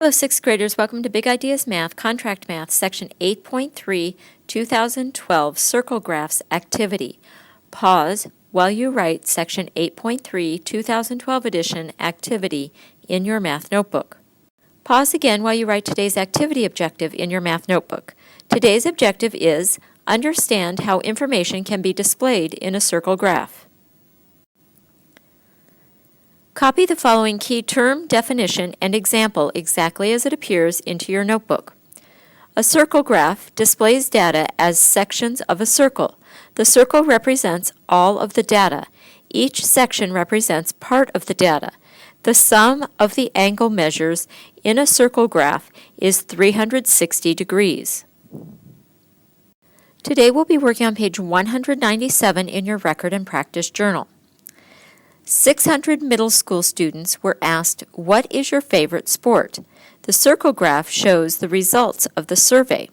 Hello, 6th graders. Welcome to Big Ideas Math, Contract Math, Section 8.3, 2012, Circle Graphs Activity. Pause while you write Section 8.3, 2012 edition activity in your math notebook. Pause again while you write today's activity objective in your math notebook. Today's objective is understand how information can be displayed in a circle graph. Copy the following key term, definition, and example exactly as it appears into your notebook. A circle graph displays data as sections of a circle. The circle represents all of the data. Each section represents part of the data. The sum of the angle measures in a circle graph is 360 degrees. Today we'll be working on page 197 in your record and practice journal. 600 middle school students were asked, "What is your favorite sport?" The circle graph shows the results of the survey.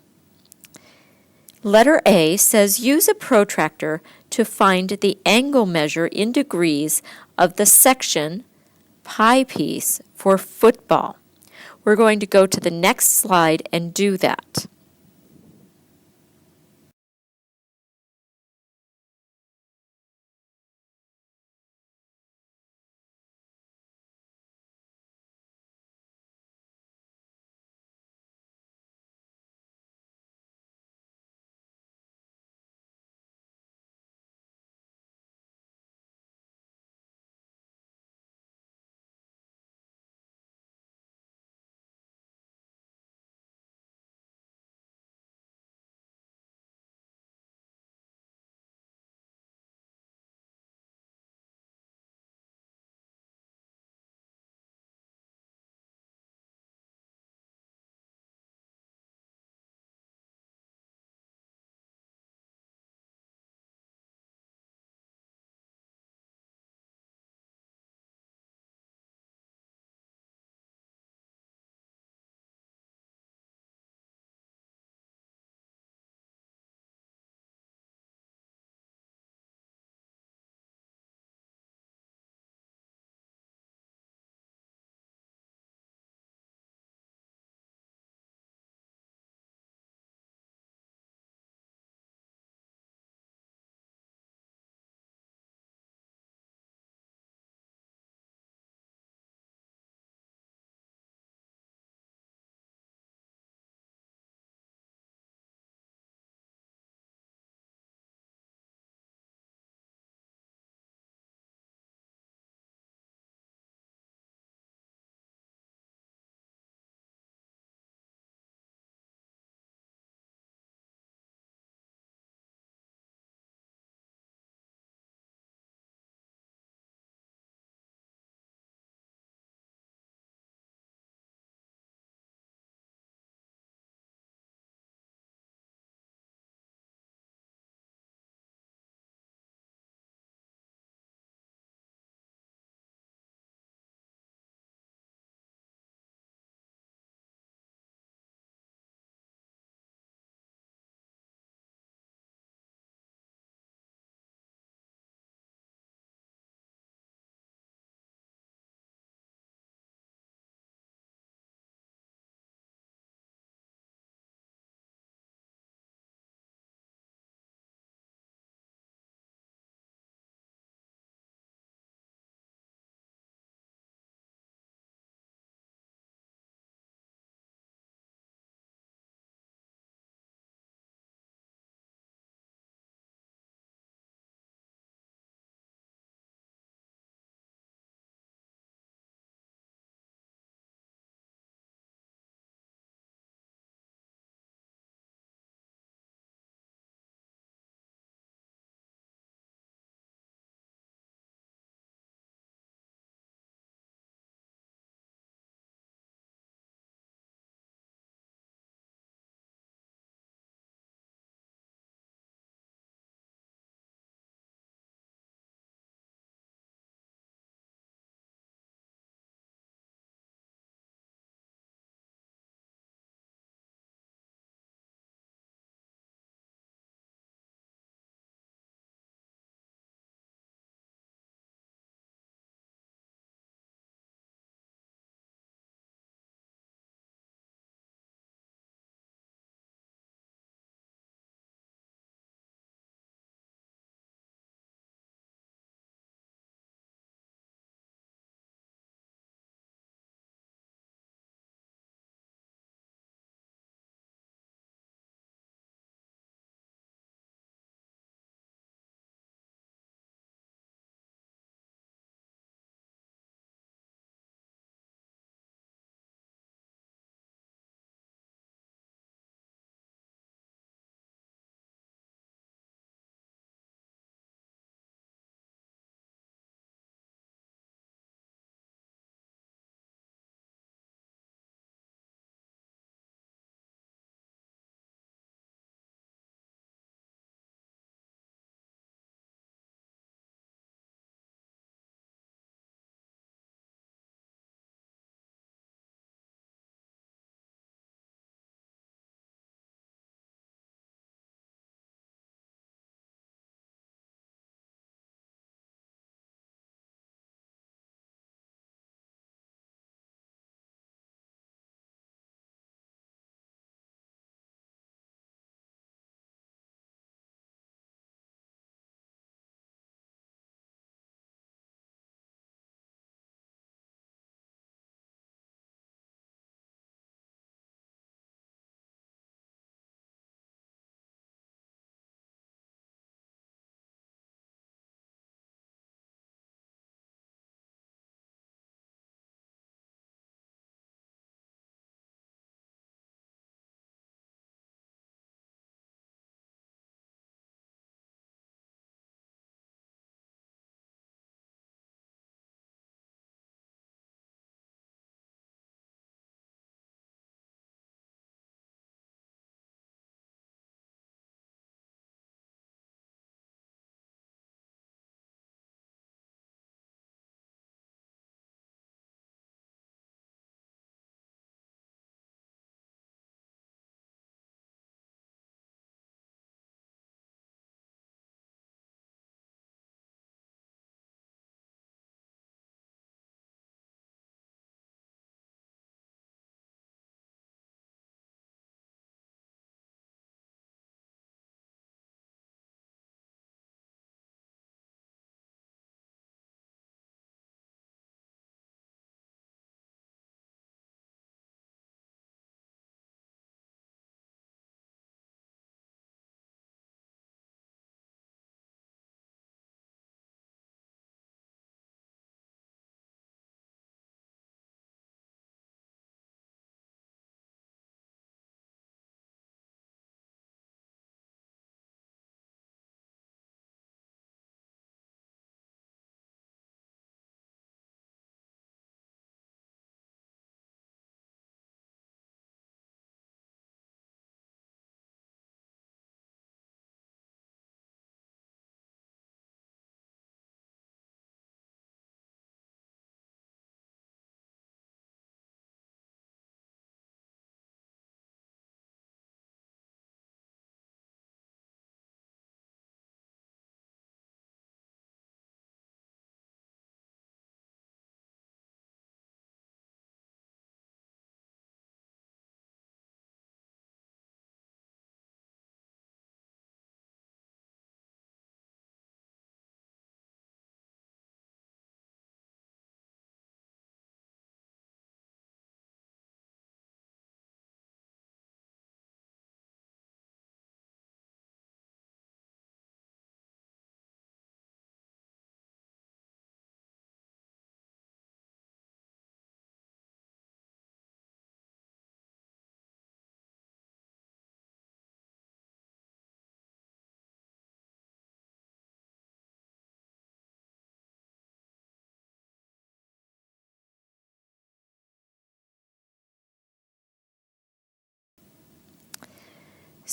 Letter A says use a protractor to find the angle measure in degrees of the section pie piece for football. We're going to go to the next slide and do that.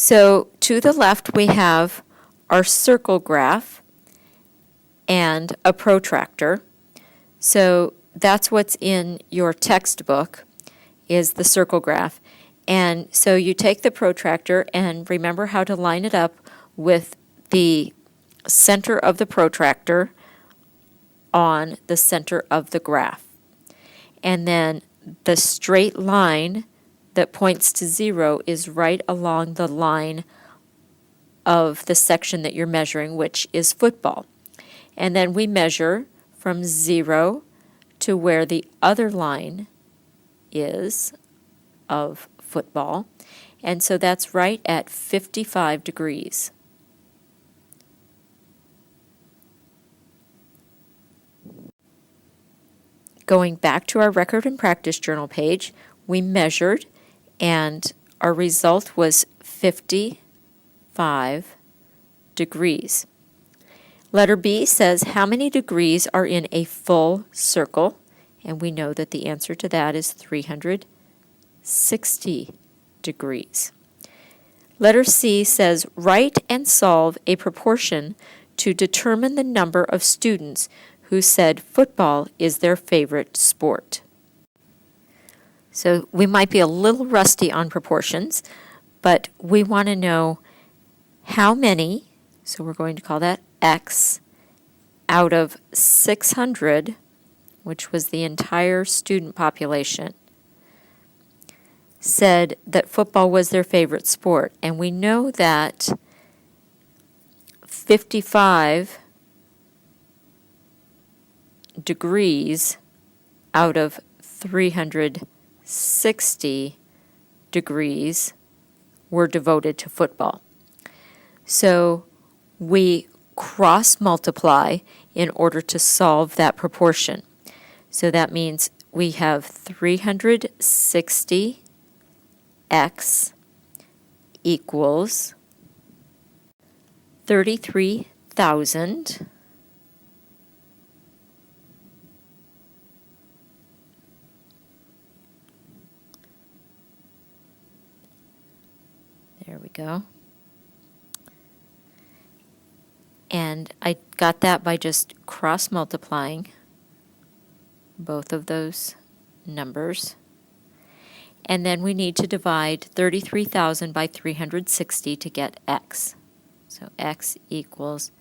So to the left we have our circle graph and a protractor. So that's what's in your textbook, is the circle graph. And so you take the protractor and remember how to line it up with the center of the protractor on the center of the graph. And then the straight line that points to 0 is right along the line of the section that you're measuring, which is football. And then we measure from 0 to where the other line is of football. And so that's right at 55 degrees. Going back to our record and practice journal page, we measured and our result was 55 degrees. Letter B says, how many degrees are in a full circle? And we know that the answer to that is 360 degrees. Letter C says, write and solve a proportion to determine the number of students who said football is their favorite sport. So we might be a little rusty on proportions, but we want to know how many, so we're going to call that X, out of 600, which was the entire student population, said that football was their favorite sport. And we know that 55 degrees out of 360 degrees were devoted to football. So we cross-multiply in order to solve that proportion. So that means we have 360x equals 33,000 There we go. And I got that by just cross-multiplying both of those numbers. And then we need to divide 33,000 by 360 to get x. So x equals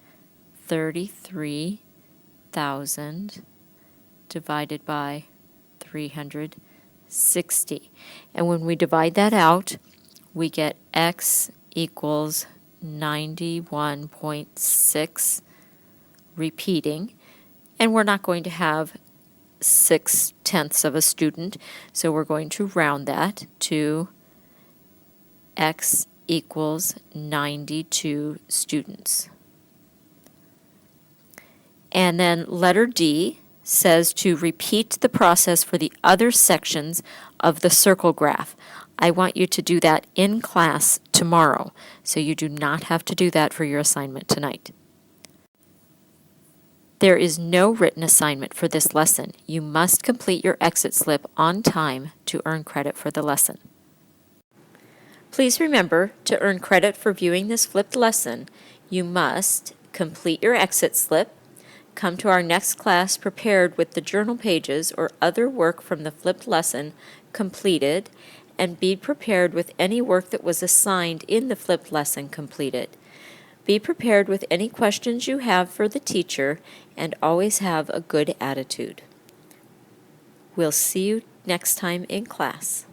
33,000 divided by 360. And when we divide that out, we get x equals 91.6 repeating, and we're not going to have 6/10 of a student, so we're going to round that to x equals 92 students. And then letter D says to repeat the process for the other sections of the circle graph. I want you to do that in class tomorrow, so you do not have to do that for your assignment tonight. There is no written assignment for this lesson. You must complete your exit slip on time to earn credit for the lesson. Please remember, to earn credit for viewing this flipped lesson, you must complete your exit slip, come to our next class prepared with the journal pages or other work from the flipped lesson completed, and be prepared with any work that was assigned in the flipped lesson completed. Be prepared with any questions you have for the teacher, and always have a good attitude. We'll see you next time in class.